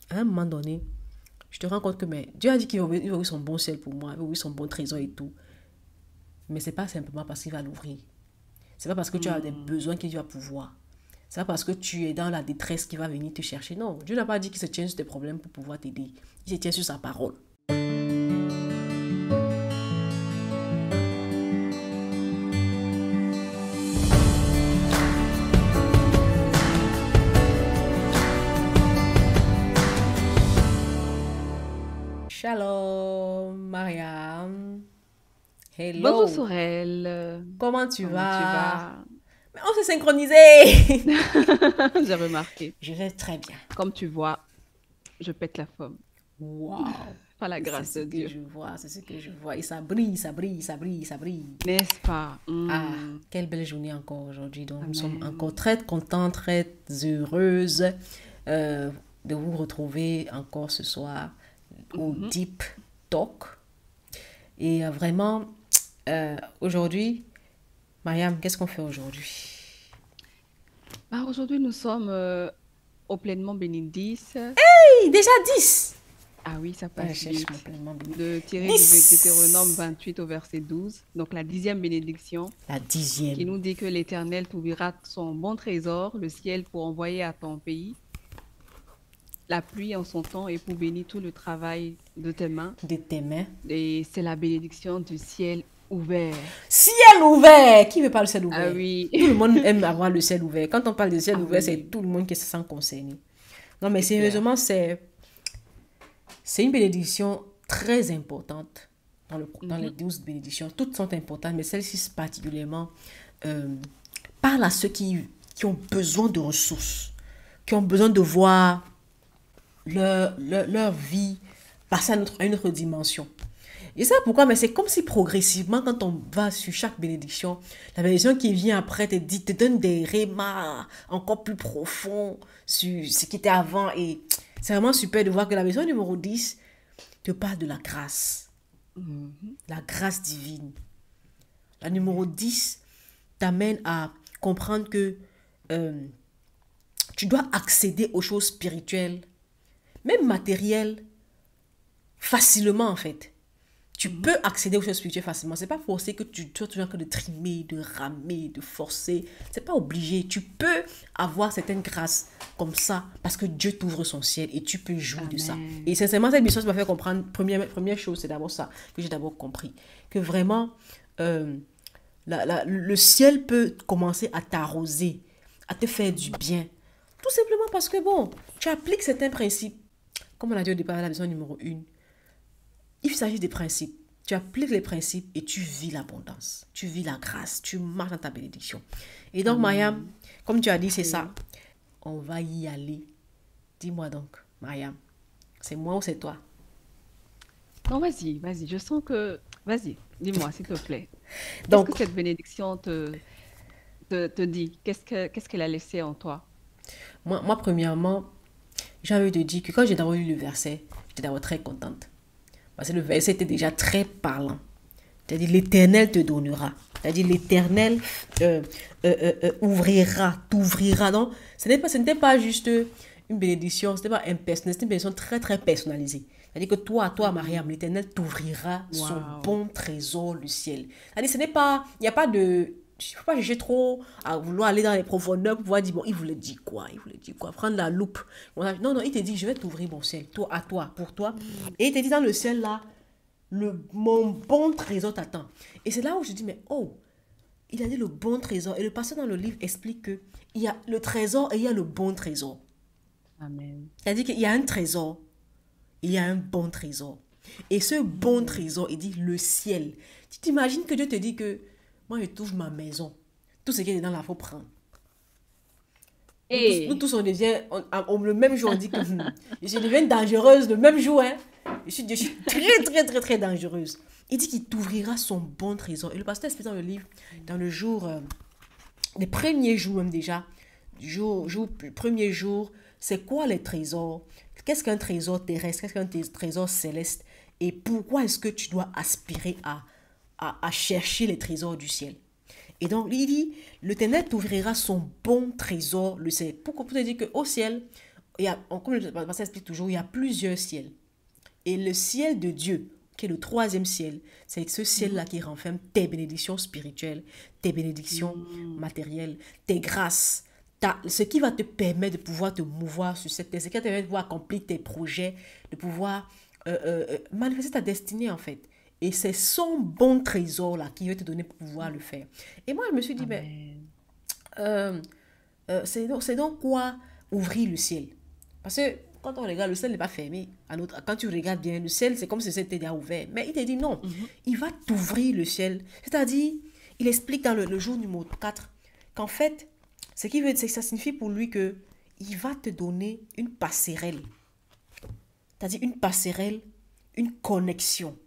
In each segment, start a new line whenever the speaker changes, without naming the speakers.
à un moment donné, je te rends compte que mais, Dieu a dit qu'il va ouvrir son bon ciel pour moi, il va ouvrir son bon trésor et tout. Mais c'est pas simplement parce qu'il va l'ouvrir. C'est pas parce que tu as des
Hmm.
besoins qu'il va pouvoir. C'est pas parce que tu es dans la détresse qu'il va venir te chercher. Non, Dieu n'a pas dit qu'il se tient sur tes problèmes pour pouvoir t'aider. Il se tient sur sa parole. Shalom, Mariam.
Bonjour
Hello.
Sorel,
Comment tu
comment tu
vas?
vas?
Mais on s'est synchronisé.
J'ai remarqué.
Je vais très bien.
Comme tu vois, je pète la forme,
Waouh.
par la
C'est
grâce
ce
de
que
Dieu.
je vois, c'est ce que je vois. Et ça brille, ça brille, ça brille, ça brille.
N'est-ce pas?
Ah, quelle belle journée encore aujourd'hui. Donc, nous sommes encore
Amen.
très contents, très heureuses euh, de vous retrouver encore ce soir au
Mhm.
Deep Talk. Et vraiment, aujourd'hui, Mariam, qu'est-ce qu'on fait aujourd'hui?
Aujourd'hui, nous sommes au pleinement bénédice.
Hey, déjà 10.
Ah oui, ça
Je
passe
cherche mon
vite.
pleinement béni.
De tirer du Deutéronome
10.
28 au verset 12. Donc la 10e bénédiction
La
qui
10e.
nous dit que l'Éternel t'ouvrira son bon trésor, le ciel pour envoyer à ton pays la pluie en son temps et pour bénir tout le travail de tes mains.
De tes mains.
Et c'est la bénédiction du ciel ouvert.
Ciel ouvert! Qui veut pas le ciel
Ah
ouvert?
oui,
Tout le monde aime avoir le ciel ouvert. Quand on parle de ciel
ah
ouvert, c'est
oui,
tout le monde qui se sent concerné. Non, mais
c'est clair.
sérieusement, c'est une bénédiction très importante dans les
Mhm,
12 bénédictions. Toutes sont importantes, mais celle-ci particulièrement euh, parle à ceux qui ont besoin de ressources, qui ont besoin de voir leur vie passer à une autre dimension. Et ça pourquoi, mais c'est comme si progressivement, quand on va sur chaque bénédiction, la bénédiction qui vient après te donne des rémas encore plus profonds sur ce qui était avant. Et c'est vraiment super de voir que la bénédiction numéro 10 te parle de
mhm.
la grâce divine. La numéro 10 t'amène à comprendre que euh, tu dois accéder aux choses spirituelles, même matérielles, facilement en fait. Tu
Mhm.
peux accéder aux choses spirituelles facilement. C'est pas forcé que tu sois toujours en train de trimer, de ramer, de forcer. C'est pas obligé. Tu peux avoir certaines grâces comme ça parce que Dieu t'ouvre son ciel et tu peux jouir de ça. Et
Amen.
sincèrement, cette mission m'a fait comprendre, première chose, c'est d'abord ça que j'ai d'abord compris. Que vraiment, euh, le ciel peut commencer à t'arroser, à te faire du
Mhm.
bien. Tout simplement parce que, bon, tu appliques certains principes. Comme on a dit au départ, la mission numéro 1, il s'agit des principes. Tu appliques les principes et tu vis l'abondance. Tu vis la grâce. Tu marches dans ta bénédiction. Et donc, Mariam,
Amen.
comme tu as dit, c'est ça.
Oui.
On va y aller. Dis-moi donc, Mariam, c'est moi ou c'est toi?
Non, vas-y, vas-y. Je sens que... Vas-y, dis-moi, s'il te plaît. Qu'est-ce que
Donc,
cette bénédiction te dit? Qu'est-ce qu'elle a laissé en toi?
moi premièrement, j'ai envie de dire que quand j'ai d'abord lu le verset, j'étais d'abord très contente. Parce que le verset était déjà très parlant. C'est-à-dire, l'Éternel te donnera. C'est-à-dire, l'Éternel ouvrira, t'ouvrira. Donc, ce n'était pas juste une bénédiction, ce n'était pas impersonnel, c'était une bénédiction très, très personnalisée. C'est-à-dire que toi, Mariam,
Hmm.
l'Éternel t'ouvrira son
Waouh.
bon trésor, le ciel. C'est-à-dire, ce n'est pas, il n'y a pas de, il ne faut pas chercher trop à vouloir aller dans les profondeurs pour pouvoir dire, bon, il voulait dire quoi, il voulait dire quoi, prendre la loupe. Non, non, il te dit, je vais t'ouvrir mon ciel, toi, à toi, pour toi.
Hmm.
Et il te dit, dans le ciel là, mon bon trésor t'attend. Et c'est là où je dis, mais oh, il a dit le bon trésor. Et le pasteur dans le livre explique que il y a le trésor et il y a le bon trésor.
Amen.
C'est-à-dire qu'il y a un trésor et il y a un bon trésor. Et ce bon
Hmm.
trésor, il dit le ciel. Tu t'imagines que Dieu te dit que moi je touche ma maison. Tout ce qui est dedans là, il faut prendre. Nous
Et
tous on devient, le même jour, on dit que je deviens dangereuse le même jour. Hein. Je suis très, très, très, très dangereuse. Il dit qu'il t'ouvrira son bon trésor. Et le pasteur explique dans le livre, dans le jour, les premiers jours même déjà, premier jour, c'est quoi les trésors? Qu'est-ce qu'un trésor terrestre? Qu'est-ce qu'un trésor céleste? Et pourquoi est-ce que tu dois aspirer à chercher les trésors du ciel? Et donc, il dit, l'Éternel t'ouvrira son bon trésor, le ciel. Pourquoi? Pour te dire qu'au ciel, comme le pasteur explique toujours, il y a plusieurs ciels. Et le ciel de Dieu, qui est le troisième ciel, c'est ce ciel-là qui renferme tes bénédictions spirituelles, tes bénédictions matérielles, tes grâces, ce qui va te permettre de pouvoir te mouvoir sur cette terre, ce qui va te permettre de pouvoir accomplir tes projets, de pouvoir manifester ta destinée en fait. Et c'est son bon trésor là qui va te donner pour pouvoir le faire. Et moi, je me suis dit, c'est donc quoi ouvrir le ciel? Parce que quand on regarde, le ciel n'est pas fermé. Quand tu regardes bien, le ciel, c'est comme si c'était déjà ouvert. Mais il te dit non, il va t'ouvrir le ciel. C'est-à-dire, il explique dans le jour numéro 4 qu'en fait, ce qui veut dire, ça signifie pour lui que il va te donner une passerelle. C'est-à-dire une passerelle, une connexion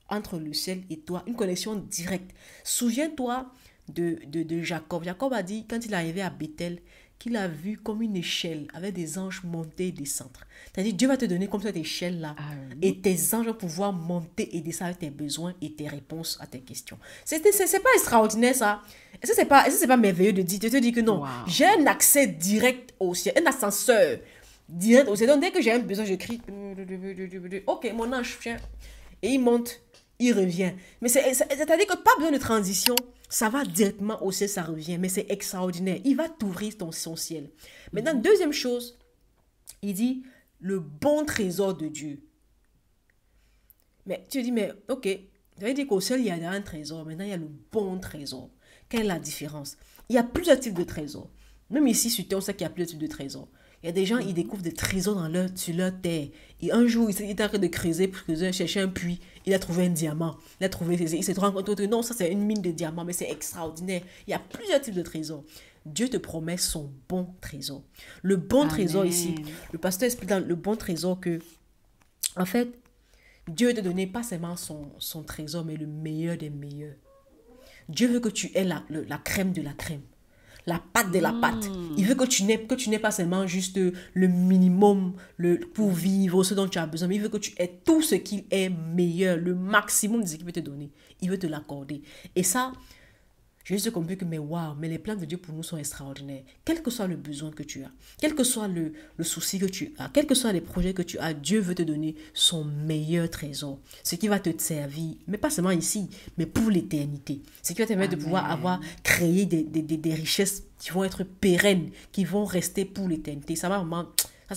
entre le ciel et toi, une connexion directe. Souviens-toi de Jacob. Jacob a dit, quand il est arrivé à Bethel, qu'il a vu comme une échelle avec des anges monter et descendre. C'est-à-dire, Dieu va te donner comme cette échelle-là. Et tes anges vont pouvoir monter et descendre avec tes besoins et tes réponses à tes questions. C'est pas extraordinaire, ça? Est-ce que c'est pas merveilleux de te dire que non, j'ai un accès direct au ciel, un ascenseur direct au ciel. Donc, dès que j'ai un besoin, je crie, ok, mon ange, viens. Et il monte, il revient. Mais c'est-à-dire que pas besoin de transition. Ça va directement au ciel, ça revient. Mais c'est extraordinaire. Il va t'ouvrir son ciel. Maintenant, deuxième chose, il dit le bon trésor de Dieu. Mais tu te dis, mais ok, ça veut dire qu'au ciel, il y a un trésor. Maintenant, il y a le bon trésor. Quelle est la différence? Il y a plusieurs types de trésors. Même ici, sur Terre, on sait qu'il y a plusieurs types de trésors. Il y a des gens, ils découvrent des trésors sur leur terre. Et un jour, il est en train de creuser, chercher un puits. Il a trouvé un diamant. Il s'est rendu compte que non, ça c'est une mine de diamants, mais c'est extraordinaire. Il y a plusieurs types de trésors. Dieu te promet son bon trésor. Le bon trésor ici, le pasteur explique dans le bon trésor que, en fait, Dieu veut te donner pas seulement son trésor, mais le meilleur des meilleurs. Dieu veut que tu aies la crème de la crème. La pâte de la pâte. Il veut que tu n'aies pas seulement juste le minimum pour vivre, ce dont tu as besoin, mais il veut que tu aies tout ce qu'il est meilleur, le maximum de ce qu'il veut te donner. Il veut te l'accorder. Et ça, j'ai juste compris que, mais les plans de Dieu pour nous sont extraordinaires. Quel que soit le besoin que tu as, quel que soit le souci que tu as, quels que soient les projets que tu as, Dieu veut te donner son meilleur trésor. Ce qui va te servir, mais pas seulement ici, mais pour l'éternité. Ce qui va te permettre de pouvoir créer des richesses qui vont être pérennes, qui vont rester pour l'éternité. Ça m'a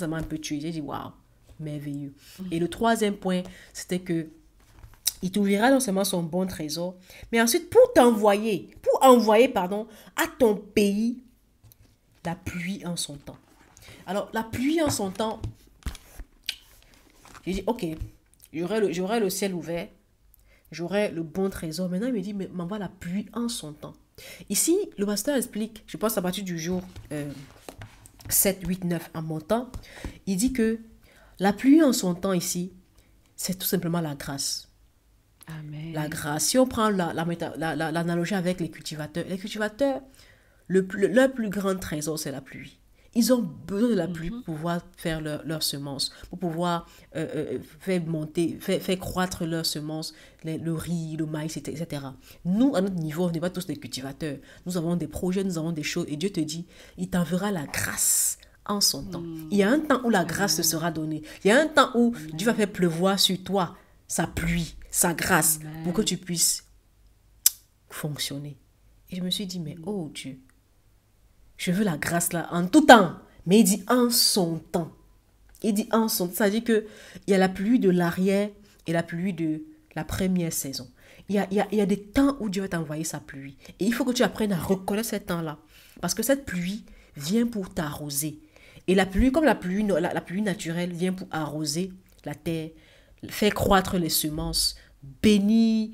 un peu tué. J'ai dit, waouh, merveilleux. Et le troisième point, c'était que il t'ouvrira non seulement son bon trésor, mais ensuite pour envoyer, à ton pays la pluie en son temps. Alors, la pluie en son temps, j'ai dit, ok, j'aurai le ciel ouvert, j'aurai le bon trésor. Maintenant, il me dit, mais m'envoie la pluie en son temps. Ici, le pasteur explique, je pense à partir du jour 7, 8, 9 en montant, il dit que la pluie en son temps ici, c'est tout simplement la grâce.
Amen.
La grâce. Si on prend l'analogie avec les cultivateurs, leur plus grand trésor, c'est la pluie. Ils ont besoin de la pluie pour pouvoir faire leurs semences, pour pouvoir faire croître leurs semences, le riz, le maïs, etc. Nous, à notre niveau, on n'est pas tous des cultivateurs. Nous avons des projets, nous avons des choses. Et Dieu te dit, il t'enverra la grâce en son temps. Il y a un temps où la grâce te sera donnée. Il y a un temps où Dieu va faire pleuvoir sur toi sa pluie, sa grâce, pour que tu puisses fonctionner. Et je me suis dit, mais oh Dieu, je veux la grâce là en tout temps. Mais il dit en son temps. Il dit en son temps. Ça veut dire qu'il y a la pluie de l'arrière et la pluie de la première saison. Il y a des temps où Dieu va t'envoyer sa pluie. Et il faut que tu apprennes à reconnaître ce temps-là. Parce que cette pluie vient pour t'arroser. Et la pluie, comme la pluie naturelle, vient pour arroser la terre, faire croître les semences, bénir,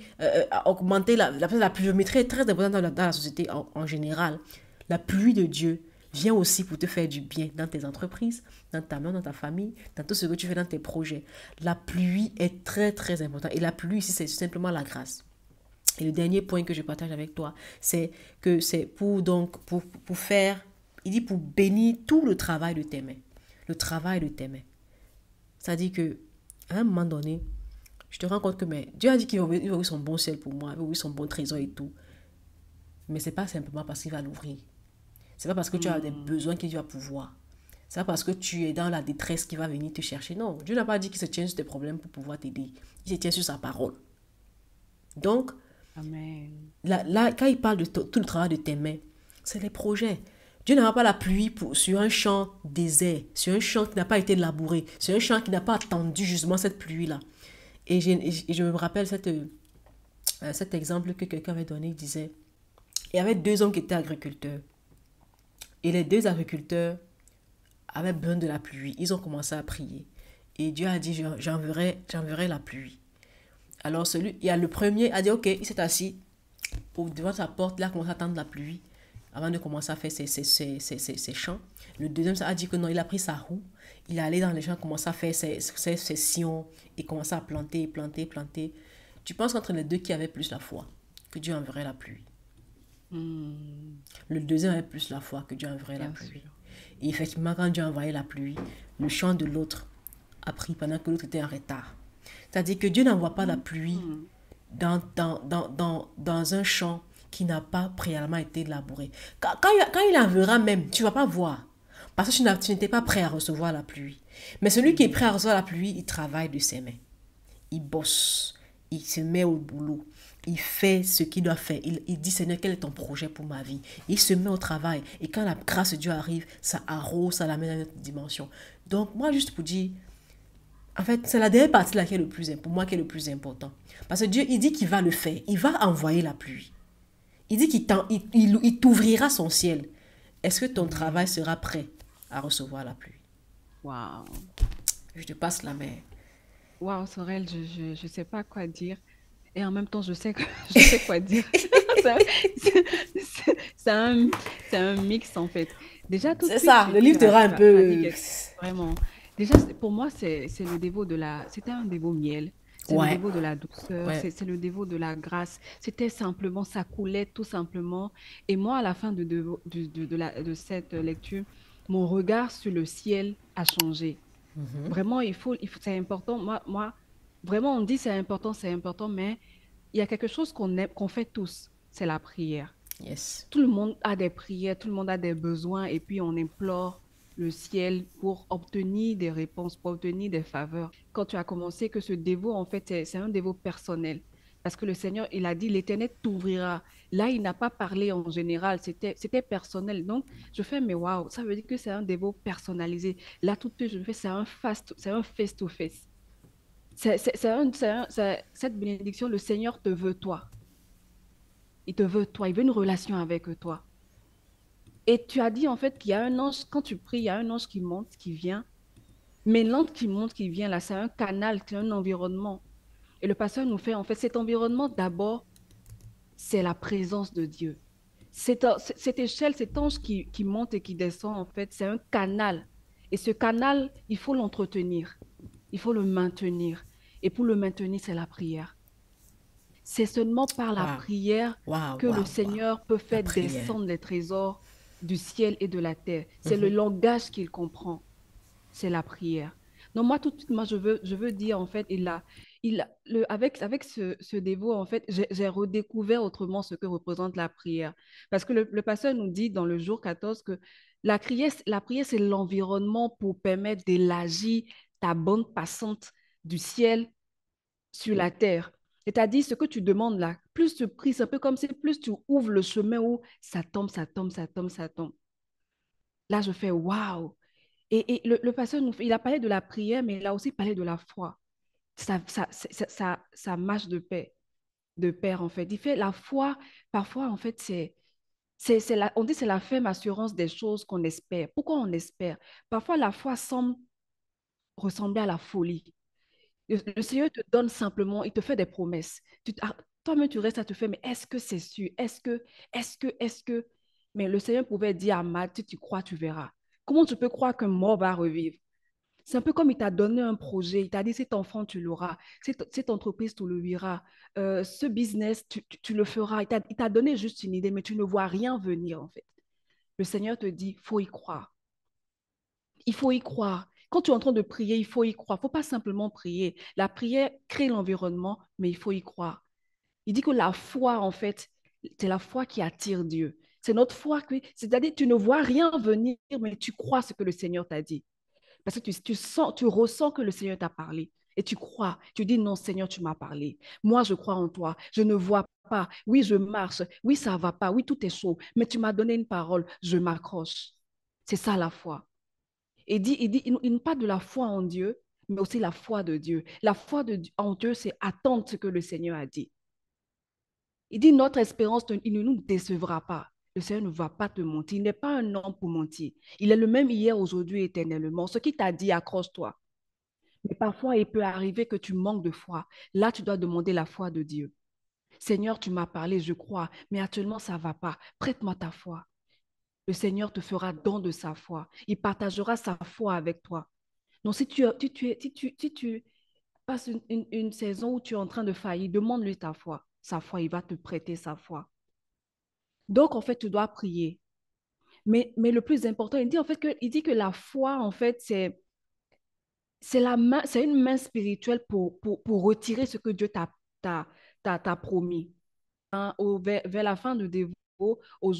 augmenter la pluviométrie est très importante dans la société en général. La pluie de Dieu vient aussi pour te faire du bien dans tes entreprises, dans ta maison, dans ta famille, dans tout ce que tu fais dans tes projets. La pluie est très très importante. Et la pluie ici, c'est simplement la grâce. Et le dernier point que je partage avec toi, c'est que c'est pour faire, il dit pour bénir tout le travail de tes mains. Le travail de tes mains. C'est-à-dire que à un moment donné, je te rends compte que Dieu a dit qu'il va ouvrir son bon ciel pour moi, il va ouvrir son bon trésor et tout. Mais ce n'est pas simplement parce qu'il va l'ouvrir. Ce n'est pas parce que tu as des besoins qu'il va pouvoir. C'est pas parce que tu es dans la détresse qu'il va venir te chercher. Non, Dieu n'a pas dit qu'il se tient sur tes problèmes pour pouvoir t'aider. Il se tient sur sa parole. Donc,
Amen.
là, quand il parle de tout le travail de tes mains, c'est les projets. Dieu n'aura pas la pluie sur un champ désert, sur un champ qui n'a pas été labouré, sur un champ qui n'a pas attendu justement cette pluie-là. Et je me rappelle cet exemple que quelqu'un avait donné, il disait, il y avait deux hommes qui étaient agriculteurs. Et les deux agriculteurs avaient besoin de la pluie. Ils ont commencé à prier. Et Dieu a dit, j'enverrai la pluie. Alors il y a le premier a dit, ok, il s'est assis devant sa porte, il a commencé à attendre la pluie avant de commencer à faire ses champs. Le deuxième a dit que non, il a pris sa roue, il est allé dans les champs, commencé à faire ses sillons et commencé à planter, planter, planter. Tu penses qu'entre les deux, qui avait plus la foi que Dieu enverrait la pluie? Le deuxième avait plus la foi que Dieu enverrait la
Bien
pluie.
sûr.
Et effectivement, quand Dieu a envoyé la pluie, le champ de l'autre a pris pendant que l'autre était en retard. C'est-à-dire que Dieu n'envoie pas la pluie dans un champ qui n'a pas préalablement été labouré. Quand il enverra même, tu ne vas pas voir. Parce que tu n'étais pas prêt à recevoir la pluie. Mais celui qui est prêt à recevoir la pluie, il travaille de ses mains. Il bosse. Il se met au boulot. Il fait ce qu'il doit faire. Il dit, Seigneur, quel est ton projet pour ma vie? Il se met au travail. Et quand la grâce de Dieu arrive, ça arrose, ça l'amène à une autre dimension. Donc, moi, juste pour dire, en fait, c'est la dernière partie là qui est pour moi, qui est le plus important. Parce que Dieu, il dit qu'il va le faire. Il va envoyer la pluie. Il dit qu'il t'ouvrira son ciel. Est-ce que ton travail sera prêt à recevoir la pluie?
Waouh.
Je te passe la main.
Waouh, Sorel, je sais pas quoi dire. Et en même temps, je sais, je sais quoi dire. C'est un, c'est un, c'est un mix, en fait. Déjà, tout de
C'est
suite,
ça, le livre te rend un
tu as dit
peu...
vraiment. Déjà, pour moi, c'est le dévot de la... C'était un dévot miel. C'est le
Ouais,
dévot de la douceur.
ouais.
C'est le dévot de la grâce. C'était simplement, ça coulait tout simplement. Et moi, à la fin de cette lecture, mon regard sur le ciel a changé. Vraiment, c'est important. Vraiment, on dit c'est important, mais il y a quelque chose qu'on fait tous, c'est la prière.
Yes.
Tout le monde a des prières, tout le monde a des besoins, et puis on implore le ciel pour obtenir des réponses, pour obtenir des faveurs. Quand tu as commencé, que ce dévot, en fait, c'est un dévot personnel. Parce que le Seigneur, il a dit, l'Éternel t'ouvrira. Là, il n'a pas parlé en général, c'était personnel. Donc, je fais, mais waouh, ça veut dire que c'est un dévot personnalisé. Là, tout de suite, je fais, c'est un face-to-face. Cette bénédiction, le Seigneur te veut toi. Il te veut toi, il veut une relation avec toi. Et tu as dit en fait qu'il y a un ange, quand tu pries, il y a un ange qui monte, qui vient. Mais l'ange qui monte, qui vient là, c'est un canal, c'est un environnement. Et le pasteur nous fait en fait cet environnement d'abord, c'est la présence de Dieu. Cette échelle, cet ange qui monte et qui descend, en fait, c'est un canal. Et ce canal, il faut l'entretenir, il faut le maintenir. Et pour le maintenir, c'est la prière. C'est seulement par la
Waouh,
prière
waouh,
que le
waouh, waouh.
Seigneur peut
La
faire
prière.
descendre les trésors du ciel et de la terre. C'est le langage qu'il comprend, c'est la prière. Donc moi, tout de suite, moi, je veux dire, en fait, avec ce dévot, en fait, j'ai redécouvert autrement ce que représente la prière. Parce que le pasteur nous dit dans le jour 14 que la prière, c'est l'environnement pour permettre d'élargir ta bande passante du ciel sur la terre. C'est-à-dire, ce que tu demandes là, plus tu pries, c'est un peu comme si plus tu ouvres le chemin où ça tombe, ça tombe, ça tombe, ça tombe. Là, je fais waouh. Et le pasteur, il a parlé de la prière, mais il a aussi parlé de la foi. Ça marche de pair, en fait. Il fait la foi, parfois, en fait, on dit c'est la ferme assurance des choses qu'on espère. Pourquoi on espère? Parfois, la foi semble ressembler à la folie. Le Seigneur te donne simplement, il te fait des promesses. Toi-même, tu restes à te faire, mais est-ce que c'est sûr? Est-ce que... Mais le Seigneur pouvait dire à Matt, si tu crois, tu verras. Comment tu peux croire qu'un mort va revivre? C'est un peu comme il t'a donné un projet, il t'a dit, cet enfant, tu l'auras, cette entreprise, tu le verras, ce business, tu le feras. Il t'a donné juste une idée, mais tu ne vois rien venir, en fait. Le Seigneur te dit, faut y croire. Il faut y croire. Quand tu es en train de prier, il faut y croire. Il ne faut pas simplement prier. La prière crée l'environnement, mais il faut y croire. Il dit que la foi, en fait, c'est la foi qui attire Dieu. C'est notre foi. C'est-à-dire, tu ne vois rien venir, mais tu crois ce que le Seigneur t'a dit. Parce que tu ressens que le Seigneur t'a parlé. Et tu crois. Tu dis, non, Seigneur, tu m'as parlé. Moi, je crois en toi. Je ne vois pas. Oui, je marche. Oui, ça ne va pas. Oui, tout est chaud. Mais tu m'as donné une parole. Je m'accroche. C'est ça la foi. Il nous parle de la foi en Dieu, mais aussi la foi de Dieu. La foi en Dieu, c'est attendre ce que le Seigneur a dit. Il dit, notre espérance, il ne nous décevra pas. Le Seigneur ne va pas te mentir. Il n'est pas un homme pour mentir. Il est le même hier, aujourd'hui, éternellement. Ce qu'il t'a dit, accroche-toi. Mais parfois, il peut arriver que tu manques de foi. Là, tu dois demander la foi de Dieu. Seigneur, tu m'as parlé, je crois, mais actuellement, ça ne va pas. Prête-moi ta foi. Le Seigneur te fera don de sa foi. Il partagera sa foi avec toi. Donc, si tu passes une saison où tu es en train de faillir, demande-lui ta foi. Sa foi, il va te prêter sa foi. Donc, en fait, tu dois prier. Mais le plus important, il dit que la foi, en fait, c'est une main spirituelle pour retirer ce que Dieu t'a promis. Vers la fin de Dévo,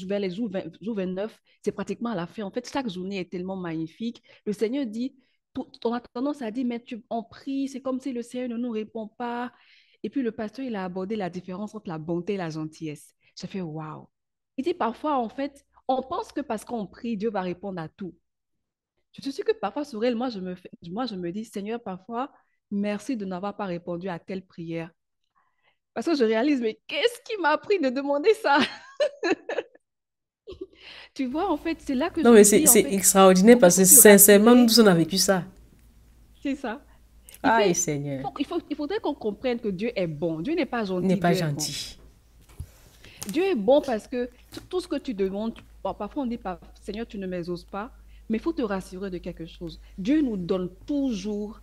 vers les jours 29, c'est pratiquement à la fin. En fait, chaque journée est tellement magnifique. Le Seigneur dit, on a tendance à dire, mais on prie, c'est comme si le Seigneur ne nous répond pas. Et puis le pasteur, il a abordé la différence entre la bonté et la gentillesse. J'ai fait, waouh. Il dit parfois, en fait, on pense que parce qu'on prie, Dieu va répondre à tout. Je suis sûre que parfois, sur elle, moi, je me dis, Seigneur, parfois, merci de n'avoir pas répondu à telle prière. Parce que je réalise, mais qu'est-ce qui m'a appris de demander ça? Tu vois, en fait, c'est là que
Non,
je
mais
me dis, en
c'est
fait,
extraordinaire
on peut
parce que
pas se
sincèrement, nous
rassurer.
tous, on a vécu ça.
C'est ça.
Aïe, Seigneur,
Il faudrait qu'on comprenne que Dieu est bon. Dieu n'est pas
il n'est
gentil,
pas
Dieu est bon.
gentil.
Dieu est bon parce que tout ce que tu demandes, bon, parfois on dit, Seigneur, tu ne m'exauces pas, mais il faut te rassurer de quelque chose. Dieu nous donne toujours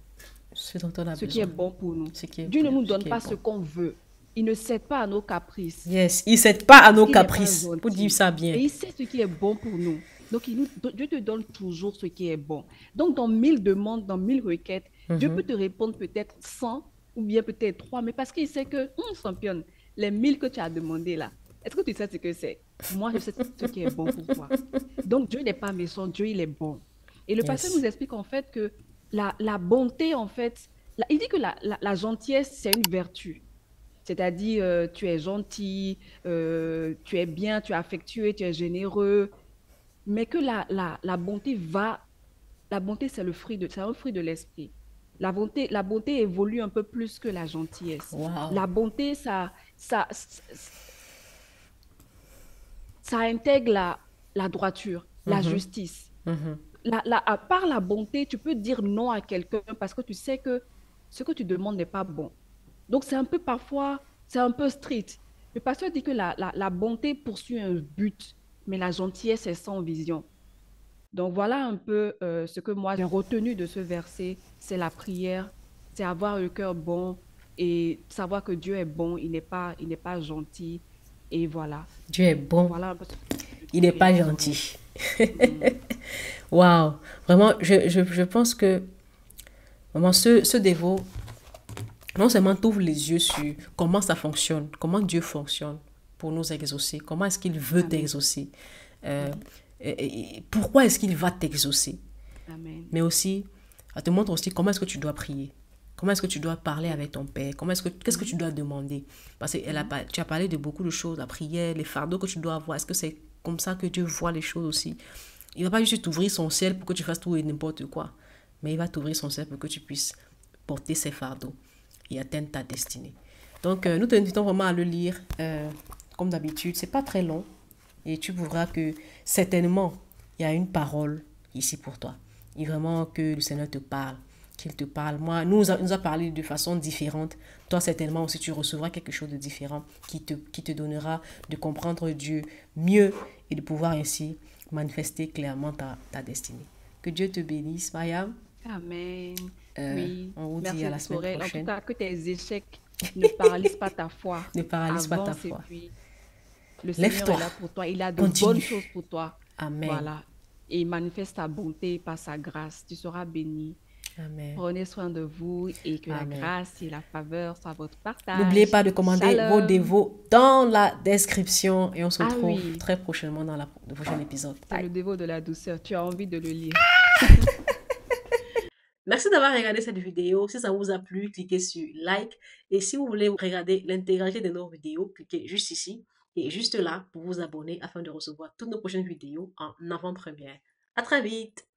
Ce dont on a
ce qui est
besoin,
bon pour nous.
ce qui est
Dieu ne
bien,
nous
ce
donne
qui est
pas ce
bon.
qu'on veut. Il ne cède pas à nos caprices.
Yes, il ne cède pas à
Parce
nos
qu'il n'est pas
caprices, pour dire
gentil.
ça bien.
Et il sait ce qui est bon pour nous. Donc, Dieu te donne toujours ce qui est bon. Donc, dans 1000 demandes, dans 1000 requêtes, Dieu peut te répondre peut-être 100 ou bien peut-être 3, mais parce qu'il sait que, championne, les 1000 que tu as demandé là, est-ce que tu sais ce que c'est? Moi, je sais ce qui est bon pour toi. Donc, Dieu n'est pas méchant, Dieu, il est bon. Et le pasteur nous
Yes.
explique en fait que la bonté, en fait, il dit que la gentillesse, c'est une vertu. C'est-à-dire, tu es gentil, tu es bien, tu es affectueux, tu es généreux, mais que la bonté, c'est un fruit de l'esprit. La bonté évolue un peu plus que la gentillesse.
Wow.
La bonté, ça, ça intègre la droiture, la justice. Par la bonté, tu peux dire non à quelqu'un parce que tu sais que ce que tu demandes n'est pas bon. Donc, c'est un peu strict. Le pasteur dit que la bonté poursuit un but, mais la gentillesse est sans vision. Donc, voilà un peu ce que moi j'ai retenu de ce verset, c'est la prière, c'est avoir le cœur bon et savoir que Dieu est bon, il n'est pas gentil. Et voilà,
Dieu est bon,
voilà un peu ce que je
il n'est pas
tirer dans.
gentil.
Mhm.
Waouh. Vraiment, je pense que vraiment ce dévot, non seulement t'ouvre les yeux sur comment ça fonctionne, comment Dieu fonctionne pour nous exaucer, comment est-ce qu'il veut
Amen.
t'exaucer, euh,
Mhm.
et pourquoi est-ce qu'il va t'exaucer,
Amen.
mais aussi, elle te montre aussi comment est-ce que tu dois prier, comment est-ce que tu dois parler avec ton Père, qu'est-ce que tu
Mhm.
dois demander, parce que
Mhm.
tu as parlé de beaucoup de choses, la prière, les fardeaux que tu dois avoir, est-ce que c'est comme ça que Dieu voit les choses aussi? Il va pas juste t'ouvrir son ciel pour que tu fasses tout et n'importe quoi, mais il va t'ouvrir son ciel pour que tu puisses porter ses fardeaux et atteindre ta destinée. Donc, nous t'invitons vraiment à le lire, comme d'habitude. C'est pas très long et tu verras que certainement, il y a une parole ici pour toi. Et vraiment que le Seigneur te parle, qu'il te parle. Moi, nous a parlé de façon différente. Toi, certainement aussi, tu recevras quelque chose de différent qui te donnera de comprendre Dieu mieux et de pouvoir ainsi manifester clairement ta destinée. Que Dieu te bénisse, Mariam.
Amen. Oui,
On vous dit à
merci
la semaine
Sorel. En tout
prochaine.
cas, que tes échecs ne paralysent pas ta foi.
Ne paralyse pas ta
Avance et
foi.
puis le Seigneur est
Lève-toi.
là pour toi. Il a de bonnes choses
Continue.
pour toi.
Amen.
Voilà. Et il manifeste ta bonté par sa grâce. Tu seras béni.
Amen.
Prenez soin de vous et que la
Amen.
grâce et la faveur soient votre partage.
N'oubliez pas de commander vos
Shalom.
dévots dans la description et on se
Ah
retrouve
oui.
très prochainement dans le prochain épisode.
C'est
Bye.
le dévot de la douceur. Tu as envie de le lire.
Merci d'avoir regardé cette vidéo. Si ça vous a plu, cliquez sur like. Et si vous voulez regarder l'intégralité de nos vidéos, cliquez juste ici et juste là pour vous abonner afin de recevoir toutes nos prochaines vidéos en avant-première. À très vite!